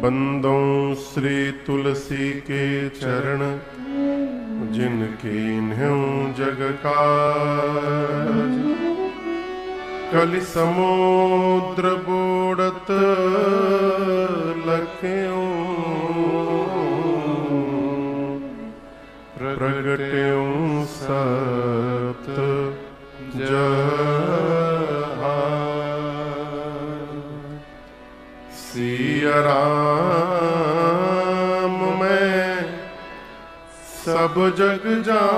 बंदों श्री तुलसी के चरण, जिनके न्यों जग काज। कलि समुद्र बोड़त लख्यों, प्रगट्यों सत सिया राम मैं सब जग जानी,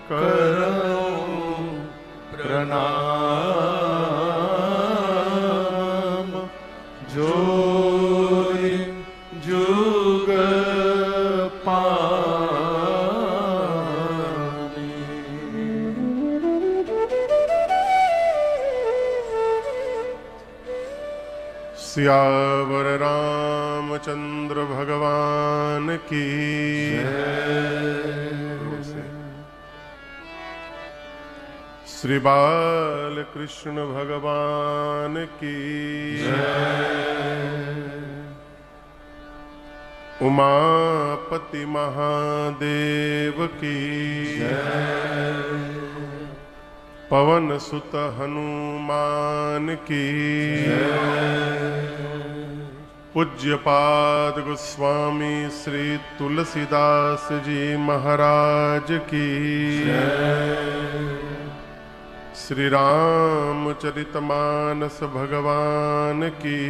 करऊं प्रणाम जोरि जुग पानी। सियावर रामचंद्र भगवान की श्री बाल कृष्ण भगवान की उमापति महादेव की पवन सुत हनुमान की पूज्यपाद गोस्वामी श्री तुलसीदास जी महाराज की श्री रामचरितमानस भगवान की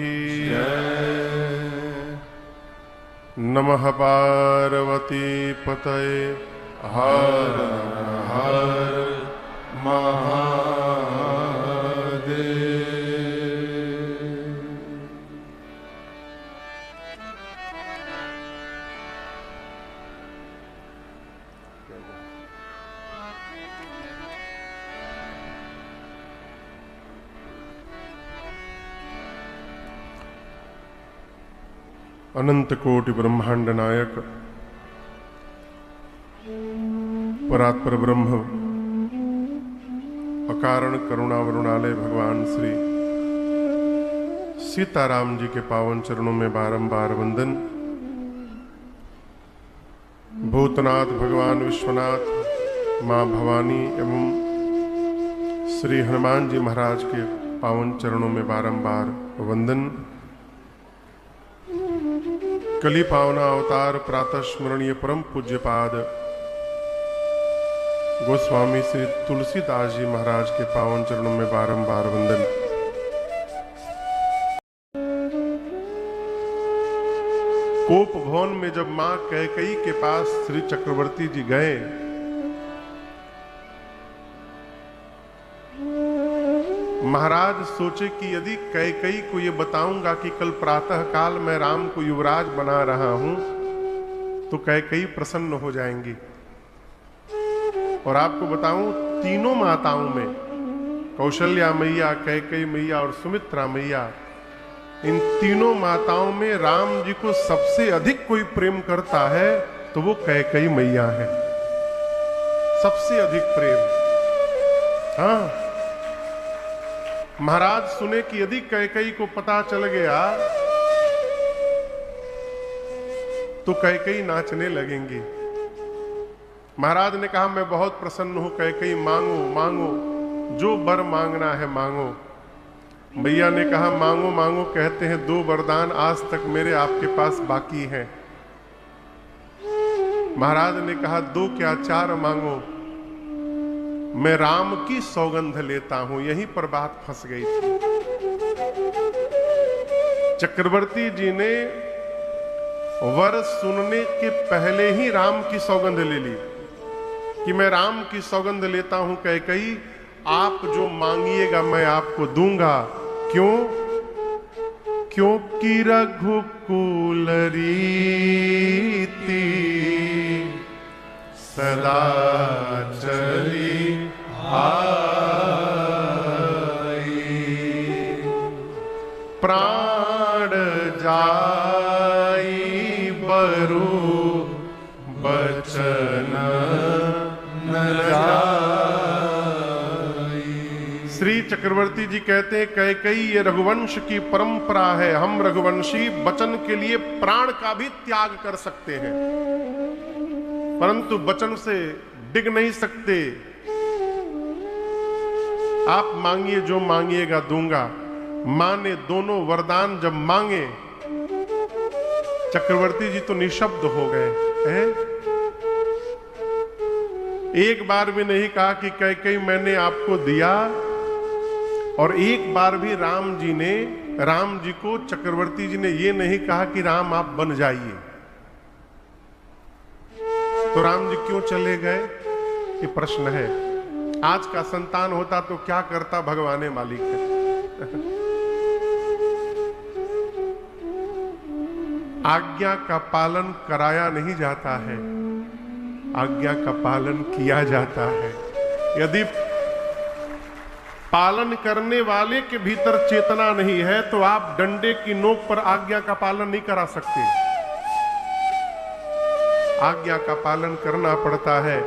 नमः पार्वती पतये हर हर महादेव। अनंत कोटि ब्रह्मांड नायक परात्पर ब्रह्म अकारण करुणावरुणालय भगवान श्री सीताराम जी के पावन चरणों में बारंबार वंदन। भूतनाथ भगवान विश्वनाथ, मां भवानी एवं श्री हनुमान जी महाराज के पावन चरणों में बारंबार वंदन। कली पावना अवतार प्रातः स्मरणीय परम पूज्यपाद गोस्वामी श्री तुलसीदास जी महाराज के पावन चरणों में बारंबार वंदन। कोप भवन में जब मां कैकेयी के पास श्री चक्रवर्ती जी गए, महाराज सोचे कि यदि कैकेयी को ये बताऊंगा कि कल प्रातः काल मैं राम को युवराज बना रहा हूं तो कैकेयी प्रसन्न हो जाएंगी। और आपको बताऊं, तीनों माताओं में कौशल्या मैया, कैकेयी मैया और सुमित्रा मैया, इन तीनों माताओं में राम जी को सबसे अधिक कोई प्रेम करता है तो वो कैकेयी मैया है। सबसे अधिक प्रेम। हाँ, महाराज सुने कि यदि कैकेयी को पता चल गया तो कैकेयी नाचने लगेंगी। महाराज ने कहा मैं बहुत प्रसन्न हूं कैकेयी, मांगो मांगो, जो वर मांगना है मांगो। भैया ने कहा मांगो मांगो, कहते हैं 2 वरदान आज तक मेरे आपके पास बाकी हैं। महाराज ने कहा 2 क्या 4 मांगो, मैं राम की सौगंध लेता हूं। यहीं पर बात फंस गई थी। चक्रवर्ती जी ने वर सुनने के पहले ही राम की सौगंध ले ली कि मैं राम की सौगंध लेता हूं कैकेयी, आप जो मांगिएगा मैं आपको दूंगा। क्यों? क्योंकि रघुकुल रीति सदा चली आई, प्राण जाई बरु बचन न जाई। श्री चक्रवर्ती जी कहते हैं कैकेयी ये रघुवंश की परंपरा है, हम रघुवंशी वचन के लिए प्राण का भी त्याग कर सकते हैं, परंतु वचन से डिग नहीं सकते। आप मांगिए जो मांगिएगा दूंगा। मां ने दोनों वरदान जब मांगे, चक्रवर्ती जी तो निशब्द हो गए हैं। एक बार भी नहीं कहा कि कैकेयी मैंने आपको दिया, और एक बार भी राम जी को चक्रवर्ती जी ने ये नहीं कहा कि राम आप बन जाइए। तो राम जी क्यों चले गए, ये प्रश्न है। आज का संतान होता तो क्या करता, भगवाने मालिक है। आज्ञा का पालन कराया नहीं जाता है, आज्ञा का पालन किया जाता है। यदि पालन करने वाले के भीतर चेतना नहीं है तो आप डंडे की नोक पर आज्ञा का पालन नहीं करा सकते। आज्ञा का पालन करना पड़ता है।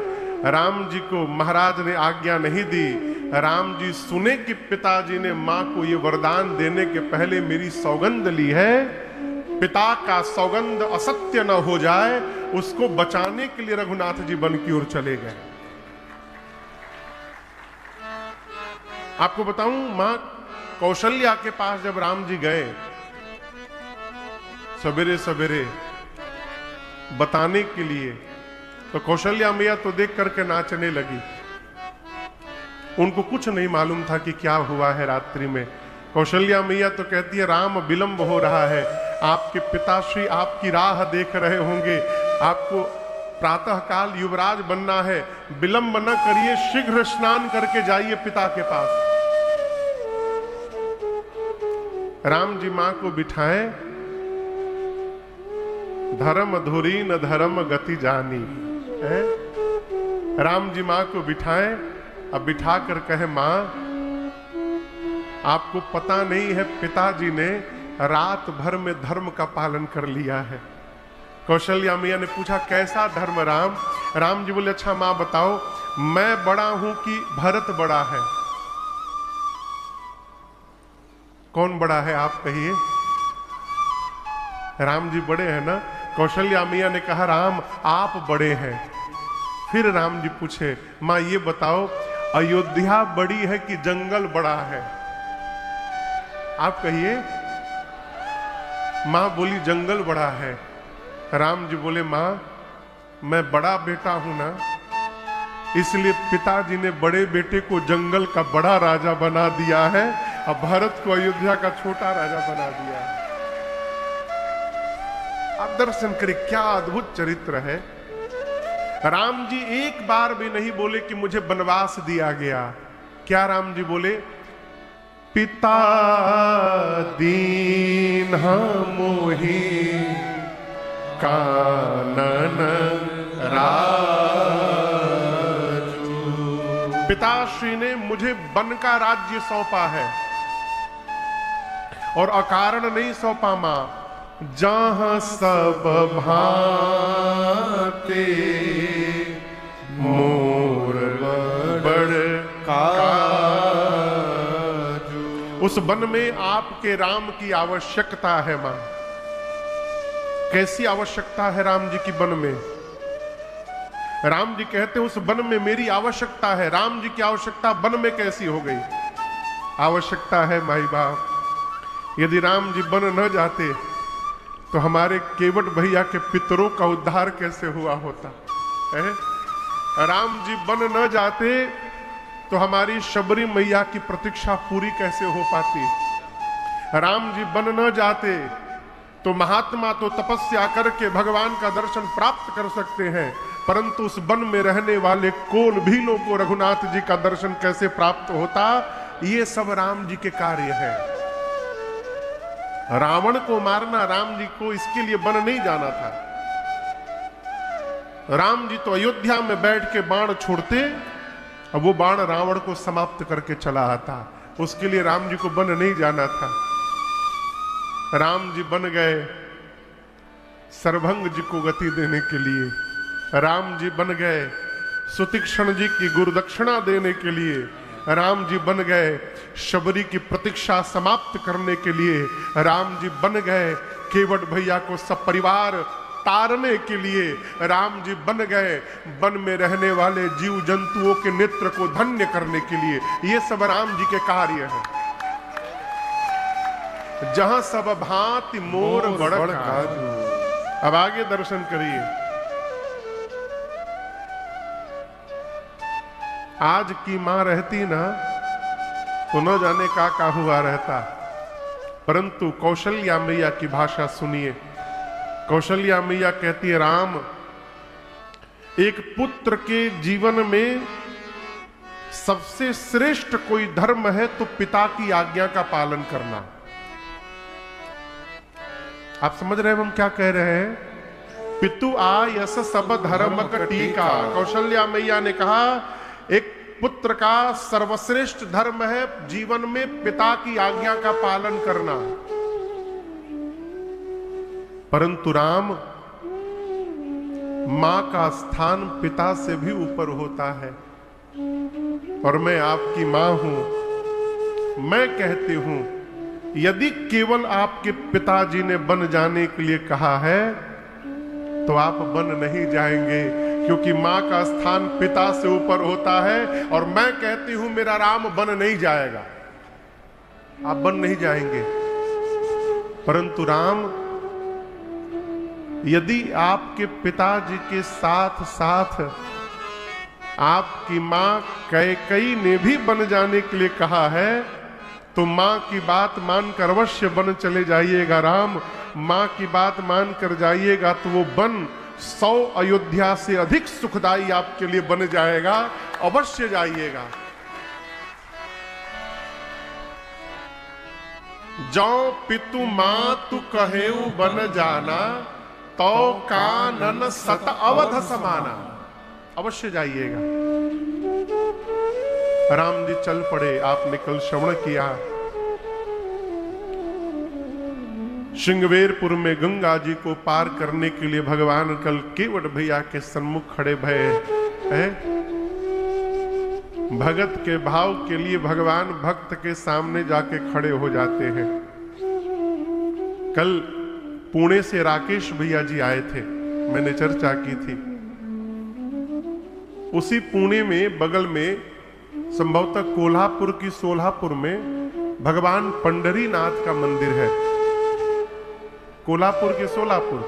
राम जी को महाराज ने आज्ञा नहीं दी। राम जी सुने कि पिताजी ने मां को ये वरदान देने के पहले मेरी सौगंध ली है, पिता का सौगंध असत्य न हो जाए, उसको बचाने के लिए रघुनाथ जी वन की ओर चले गए। आपको बताऊं, मां कौशल्या के पास जब राम जी गए सवेरे सवेरे बताने के लिए, तो कौशल्या मैया तो देख करके नाचने लगी। उनको कुछ नहीं मालूम था कि क्या हुआ है रात्रि में। कौशल्या मैया तो कहती है राम विलंब हो रहा है, आपके पिताश्री आपकी राह देख रहे होंगे, आपको प्रातः काल युवराज बनना है, विलंब न करिए, शीघ्र स्नान करके जाइए पिता के पास। राम जी मां को बिठाए, धर्म धुरी न धर्म गति जानी है? राम जी मां को बिठाए, अब बिठा कर कहे मां आपको पता नहीं है पिताजी ने रात भर में धर्म का पालन कर लिया है। कौशल्या मैया ने पूछा कैसा धर्म राम? राम जी बोले अच्छा मां बताओ, मैं बड़ा हूं कि भरत बड़ा है? कौन बड़ा है आप कहिए? राम जी बड़े हैं ना। कौशल्या मैया ने कहा राम आप बड़े हैं। फिर राम जी पूछे मां ये बताओ अयोध्या बड़ी है कि जंगल बड़ा है? आप कहिए। मां बोली जंगल बड़ा है। राम जी बोले मां मैं बड़ा बेटा हूं ना, इसलिए पिताजी ने बड़े बेटे को जंगल का बड़ा राजा बना दिया है, अब भरत को अयोध्या का छोटा राजा बना दिया है। आप दर्शन करें क्या अद्भुत चरित्र है। राम जी एक बार भी नहीं बोले कि मुझे वनवास दिया गया। क्या राम जी बोले? पिता दीन मोहि कानन राजू। पिताश्री ने मुझे वन का राज्य सौंपा है और अकारण नहीं सौंपा मां। जहां सब भाते मोर बड़ काजू। उस वन में आपके राम की आवश्यकता है मां। कैसी आवश्यकता है राम जी की वन में? राम जी कहते उस वन में मेरी आवश्यकता है। राम जी की आवश्यकता वन में कैसी हो गई? आवश्यकता है माई बाप। यदि राम जी वन न जाते तो हमारे केवट भैया के पितरों का उद्धार कैसे हुआ होता है? राम जी वन न जाते तो हमारी शबरी मैया की प्रतीक्षा पूरी कैसे हो पाती? राम जी वन न जाते तो महात्मा तो तपस्या करके भगवान का दर्शन प्राप्त कर सकते हैं, परंतु उस वन में रहने वाले कोल भीलों को रघुनाथ जी का दर्शन कैसे प्राप्त होता? ये सब राम जी के कार्य है। रावण को मारना राम जी को इसके लिए वन नहीं जाना था। राम जी तो अयोध्या में बैठ के बाण छोड़ते, अब वो बाण रावण को समाप्त करके चला आता। उसके लिए राम जी को वन नहीं जाना था। राम जी बन गए सर्वभंग जी को गति देने के लिए। राम जी बन गए सुतीक्ष्ण जी की गुरुदक्षिणा देने के लिए। राम जी बन गए शबरी की प्रतीक्षा समाप्त करने के लिए, राम जी बन गए केवट भैया को सपरिवार तारने के लिए, राम जी बन गए वन में रहने वाले जीव जंतुओं के नेत्र को धन्य करने के लिए। ये सब राम जी के कार्य हैं। जहां सब भांति मोर बड़ काजू। अब आगे दर्शन करिए। आज की मां रहती ना तो न जाने का हुआ रहता, परंतु कौशल्या मैया की भाषा सुनिए। कौशल्या मैया कहती है, राम, एक पुत्र के जीवन में सबसे श्रेष्ठ कोई धर्म है तो पिता की आज्ञा का पालन करना। आप समझ रहे हैं हम क्या कह रहे हैं? पितु आयस सब धर्म का टीका। कौशल्या मैया ने कहा एक पुत्र का सर्वश्रेष्ठ धर्म है जीवन में पिता की आज्ञा का पालन करना। परंतु राम, मां का स्थान पिता से भी ऊपर होता है और मैं आपकी मां हूं। मैं कहती हूं यदि केवल आपके पिताजी ने बन जाने के लिए कहा है तो आप बन नहीं जाएंगे, क्योंकि मां का स्थान पिता से ऊपर होता है। और मैं कहती हूं मेरा राम बन नहीं जाएगा, आप बन नहीं जाएंगे। परंतु राम, यदि आपके पिताजी के साथ साथ आपकी मां कैकेयी ने भी बन जाने के लिए कहा है तो मां की बात मानकर अवश्य बन चले जाइएगा। राम, मां की बात मानकर जाइएगा तो वो बन 100 अयोध्या से अधिक सुखदाई आपके लिए बन जाएगा। अवश्य जाइएगा। जो पितु मातु कहेऊ बन जाना तो कानन सत अवध समाना। अवश्य जाइएगा। राम जी चल पड़े। आपने कल श्रवण किया श्रृंगवेरपुर में गंगा जी को पार करने के लिए भगवान कल केवट भैया के सन्मुख खड़े भये हैं। भगत के भाव के लिए भगवान भक्त के सामने जाके खड़े हो जाते हैं। कल पुणे से राकेश भैया जी आए थे, मैंने चर्चा की थी। उसी पुणे में बगल में संभवतः कोल्हापुर की सोलापुर में भगवान पंडरीनाथ का मंदिर है। कोल्हापुर के सोलापुर,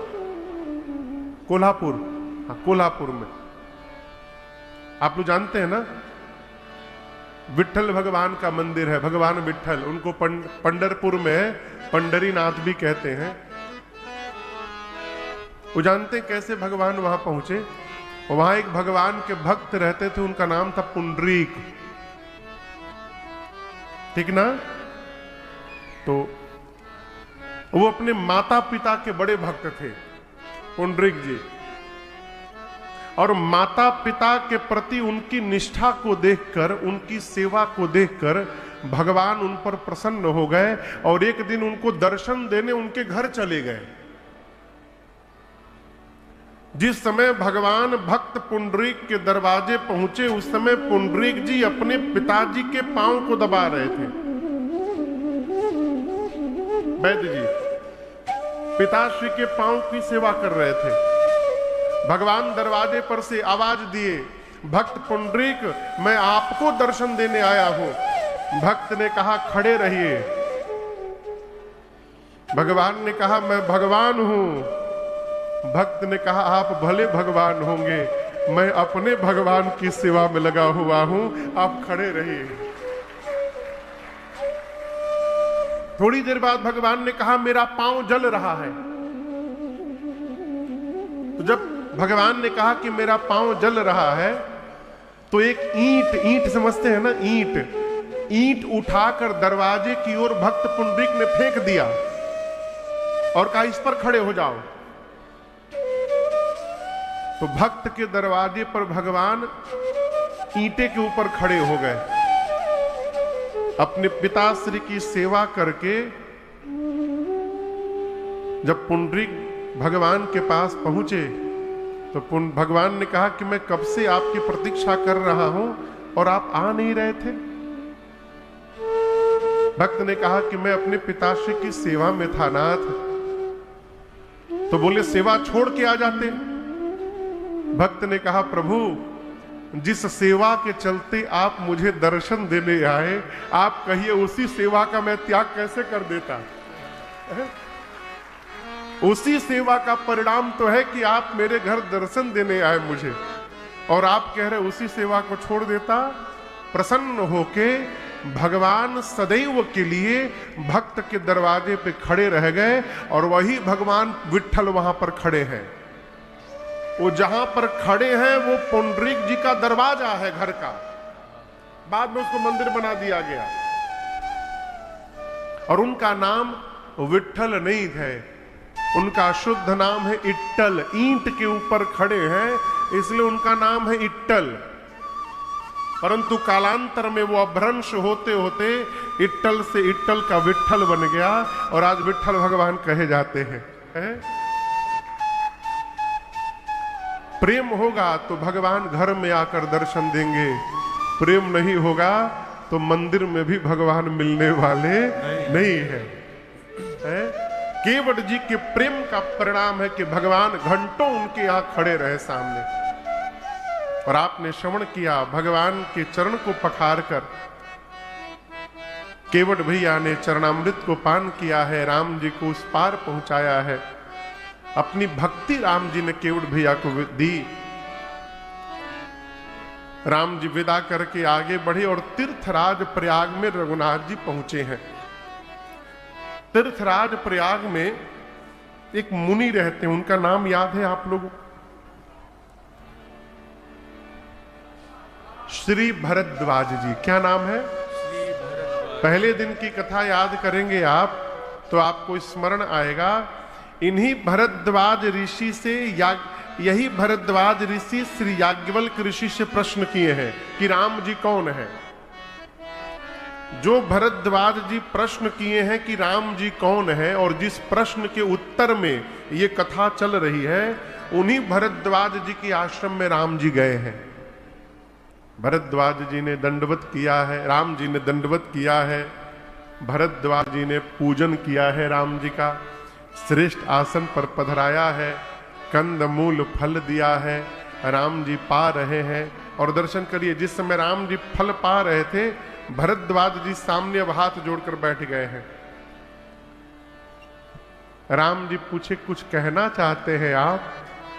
कोल्हापुर, हाँ कोल्हापुर में आप लोग जानते हैं ना, विट्ठल भगवान का मंदिर है। भगवान विट्ठल, उनको पंडरपुर में पंडरीनाथ भी कहते हैं। वो जानते हैं कैसे भगवान वहां पहुंचे? वहां एक भगवान के भक्त रहते थे, उनका नाम था पुंडरीक, ठीक ना? तो वो अपने माता पिता के बड़े भक्त थे पुंडरीक जी, और माता पिता के प्रति उनकी निष्ठा को देखकर, उनकी सेवा को देखकर भगवान उन पर प्रसन्न हो गए और एक दिन उनको दर्शन देने उनके घर चले गए। जिस समय भगवान भक्त पुंडरीक के दरवाजे पहुंचे उस समय पुंडरीक जी अपने पिताजी के पांव को दबा रहे थे। वैद्य जी पिताश्री के पांव की सेवा कर रहे थे। भगवान दरवाजे पर से आवाज दिए, भक्त पुंडरीक, मैं आपको दर्शन देने आया हूं। भक्त ने कहा खड़े रहिए। भगवान ने कहा मैं भगवान हूं। भक्त ने कहा आप भले भगवान होंगे, मैं अपने भगवान की सेवा में लगा हुआ हूं, आप खड़े रहिए। थोड़ी देर बाद भगवान ने कहा मेरा पांव जल रहा है। तो जब भगवान ने कहा कि मेरा पांव जल रहा है तो एक ईंट समझते हैं ना, ईंट उठाकर दरवाजे की ओर भक्त पुंडरीक ने फेंक दिया और कहा इस पर खड़े हो जाओ। तो भक्त के दरवाजे पर भगवान ईंटे के ऊपर खड़े हो गए। अपने पिताश्री की सेवा करके जब पुंडरीक भगवान के पास पहुंचे तो भगवान ने कहा कि मैं कब से आपकी प्रतीक्षा कर रहा हूं और आप आ नहीं रहे थे। भक्त ने कहा कि मैं अपने पिताश्री की सेवा में था नाथ। तो बोले सेवा छोड़ के आ जाते। भक्त ने कहा प्रभु जिस सेवा के चलते आप मुझे दर्शन देने आए, आप कहिए उसी सेवा का मैं त्याग कैसे कर देता। उसी सेवा का परिणाम तो है कि आप मेरे घर दर्शन देने आए मुझे, और आप कह रहे उसी सेवा को छोड़ देता। प्रसन्न होके भगवान सदैव के लिए भक्त के दरवाजे पे खड़े रह गए, और वही भगवान विट्ठल वहां पर खड़े हैं। वो जहां पर खड़े हैं वो पुंडरीक जी का दरवाजा है घर का, बाद में उसको मंदिर बना दिया गया। और उनका नाम विट्ठल नहीं है, उनका शुद्ध नाम है इट्टल। ईंट के ऊपर खड़े हैं इसलिए उनका नाम है इट्टल। परंतु कालांतर में वो अभ्रंश होते होते इट्टल से इट्टल का विट्ठल बन गया, और आज विट्ठल भगवान कहे जाते हैं। प्रेम होगा तो भगवान घर में आकर दर्शन देंगे, प्रेम नहीं होगा तो मंदिर में भी भगवान मिलने वाले नहीं है। केवट जी के प्रेम का परिणाम है कि भगवान घंटों उनके यहां खड़े रहे सामने। और आपने श्रवण किया भगवान के चरण को पखार कर केवट भैया ने चरणामृत को पान किया है, राम जी को उस पार पहुंचाया है। अपनी भक्ति राम जी ने केवट भैया को दी। राम जी विदा करके आगे बढ़े और तीर्थराज प्रयाग में रघुनाथ जी पहुंचे हैं। तीर्थराज प्रयाग में एक मुनि रहते हैं, उनका नाम याद है आप लोगों? श्री भरद्वाज जी। क्या नाम है? पहले दिन की कथा याद करेंगे आप तो आपको स्मरण आएगा। इन्हीं भरद्वाज ऋषि से यही भरद्वाज ऋषि श्री याज्ञवल्क्य ऋषि से प्रश्न किए हैं कि राम जी कौन है। जो भरद्वाज जी प्रश्न किए हैं कि राम जी कौन है, और जिस प्रश्न के उत्तर में ये कथा चल रही है, उन्हीं भरद्वाज जी के आश्रम में राम जी गए हैं। भरद्वाज जी ने दंडवत किया है, राम जी ने दंडवत किया है। भरद्वाज जी ने पूजन किया है राम जी का, श्रेष्ठ आसन पर पधराया है, कंद मूल फल दिया है, राम जी पा रहे हैं। और दर्शन करिए, जिस समय राम जी फल पा रहे थे, भरद्वाज जी सामने अब हाथ जोड़कर बैठ गए हैं। राम जी पूछे कुछ कहना चाहते हैं आप?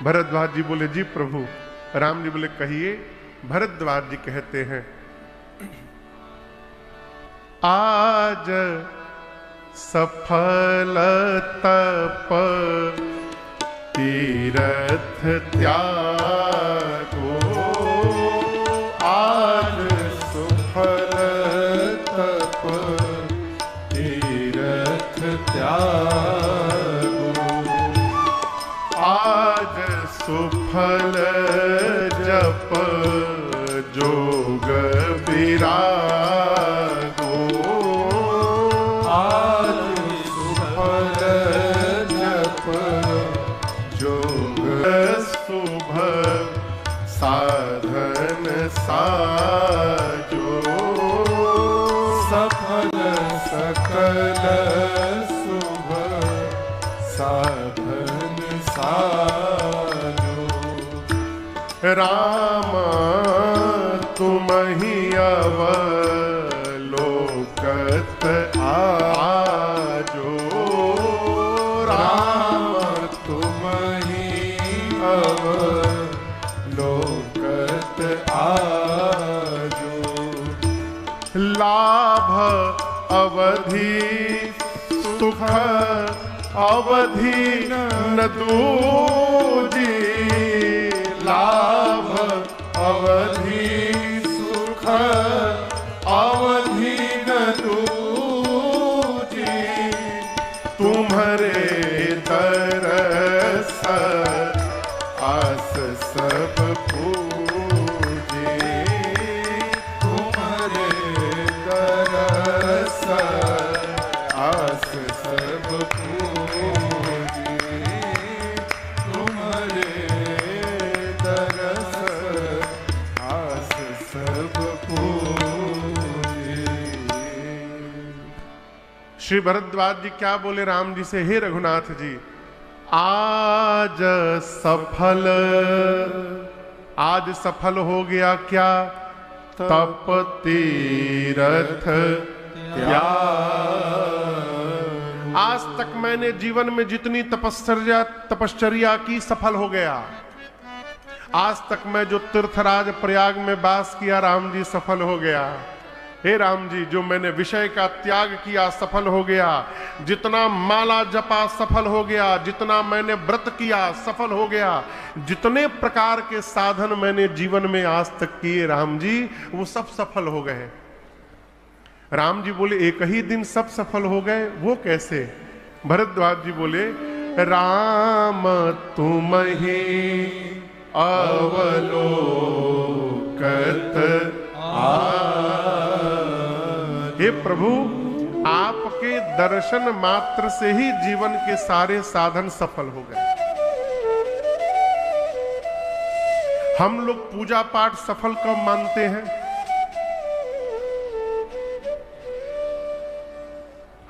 भरद्वाज जी बोले जी प्रभु। राम जी बोले कहिए। भरद्वाज जी कहते हैं आज सफल तप तीरथ त्यागो, आज सफल तप तीरथ त्यागो, आज सुफल जप जोग विरागो, आज सुफल जप जोग शुभ साधन साजो, सफल सकल शुभ साधन साजो। राम तुम ही अवलोकत आजो, राम तुम ही अवलोकत आजो। लाभ अवधि सुख अवधि न दूजी, लाभ अवधि सुख अवधि न दूजी, तुम्हारे तरस आस सब पूजे, तुम्हारे तरस आस सब पूजे, तुम्हारे तरस आस सब पूजे। श्री भरद्वाज जी क्या बोले राम जी से, हे रघुनाथ जी, आज सफल हो गया क्या तप तीरथ त्याग। आज तक मैंने जीवन में जितनी तपश्चर्या की सफल हो गया। आज तक मैं जो तीर्थराज प्रयाग में वास किया राम जी सफल हो गया। हे राम जी, जो मैंने विषय का त्याग किया सफल हो गया। जितना माला जपा सफल हो गया। जितना मैंने व्रत किया सफल हो गया। जितने प्रकार के साधन मैंने जीवन में आज तक किए राम जी, वो सब सफल हो गए। राम जी बोले, एक ही दिन सब सफल हो गए, वो कैसे? भरद्वाज जी बोले, राम तुम ही अवलोकत हे प्रभु, आपके दर्शन मात्र से ही जीवन के सारे साधन सफल हो गए। हम लोग पूजा पाठ सफल कब मानते हैं?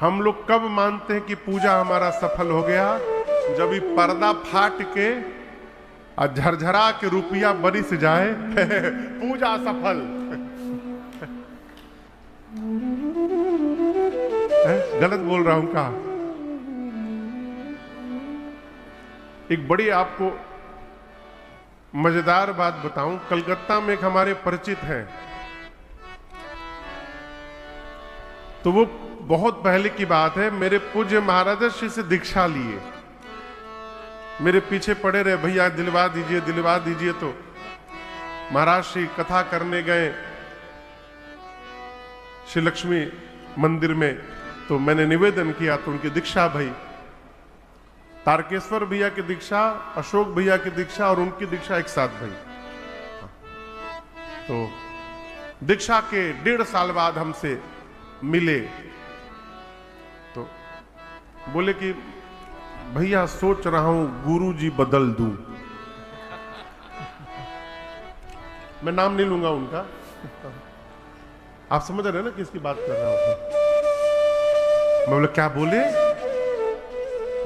हम लोग कब मानते हैं कि पूजा हमारा सफल हो गया? जब ये पर्दा फाट के और झरझरा के रुपया बरिस जाए पूजा सफल। गलत बोल रहा हूं क्या? एक बड़ी आपको मजेदार बात बताऊं। कलकत्ता में एक हमारे परिचित हैं, तो वो बहुत पहले की बात है, मेरे पूज्य महाराज श्री से दीक्षा लिए। मेरे पीछे पड़े रहे, भैया दिलवा दीजिए दिलवा दीजिए। तो महाराज श्री कथा करने गए श्री लक्ष्मी मंदिर में, तो मैंने निवेदन किया तो उनकी दीक्षा भई। तारकेश्वर भैया की दीक्षा, अशोक भैया की दीक्षा और उनकी दीक्षा एक साथ भई। तो दीक्षा के 1.5 साल बाद हमसे मिले, तो बोले कि भैया सोच रहा हूं गुरुजी बदल दूं। मैं नाम नहीं लूंगा उनका, आप समझ रहे हैं ना किसकी बात कर रहा हूं। मैं बोला क्या बोले?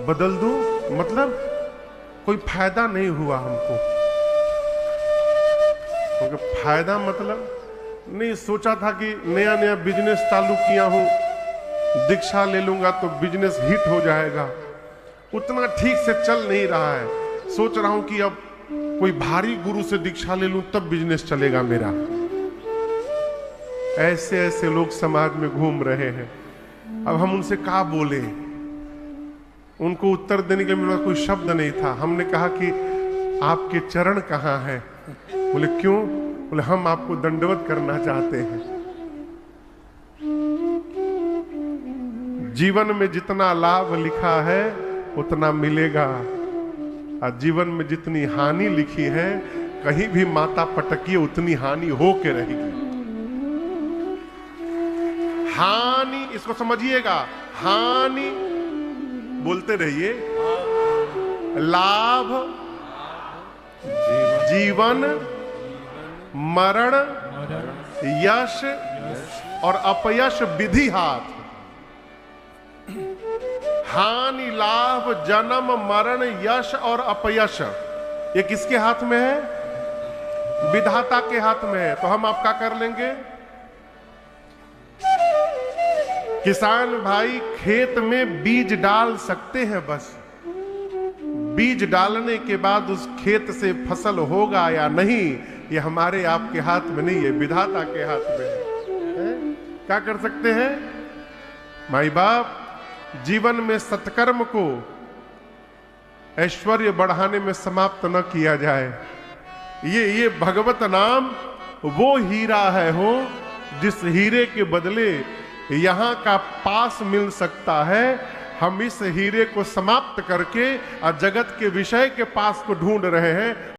बदल दूं मतलब कोई फायदा नहीं हुआ हमको। फायदा मतलब नहीं, सोचा था कि नया नया बिजनेस चालू किया हूं, दीक्षा ले लूंगा तो बिजनेस हिट हो जाएगा। उतना ठीक से चल नहीं रहा है। सोच रहा हूं कि अब कोई भारी गुरु से दीक्षा ले लूं तब बिजनेस चलेगा मेरा। ऐसे ऐसे लोग समाज में घूम रहे हैं। अब हम उनसे क्या बोले? उनको उत्तर देने के लिए कोई शब्द नहीं था। हमने कहा कि आपके चरण कहाँ हैं? बोले क्यों? बोले हम आपको दंडवत करना चाहते हैं। जीवन में जितना लाभ लिखा है उतना मिलेगा, और जीवन में जितनी हानि लिखी है, कहीं भी माता पटकिए उतनी हानि हो के रहेगी। हानि, इसको समझिएगा, हानि बोलते रहिए, लाभ जीवन, मरण, यश और अपयश विधि हाथ। हानि, लाभ, जन्म, मरण, यश और अपयश, ये किसके हाथ में है? विधाता के हाथ में है। तो हम आप क्या कर लेंगे? किसान भाई खेत में बीज डाल सकते हैं, बस बीज डालने के बाद उस खेत से फसल होगा या नहीं, ये हमारे आपके हाथ में नहीं है, विधाता के हाथ में है। क्या कर सकते हैं? माई बाप, जीवन में सत्कर्म को ऐश्वर्य बढ़ाने में समाप्त न किया जाए। ये भगवत नाम वो हीरा है हो, जिस हीरे के बदले यहां का पास मिल सकता है। हम इस हीरे को समाप्त करके जगत के विषय के पास को ढूंढ रहे हैं।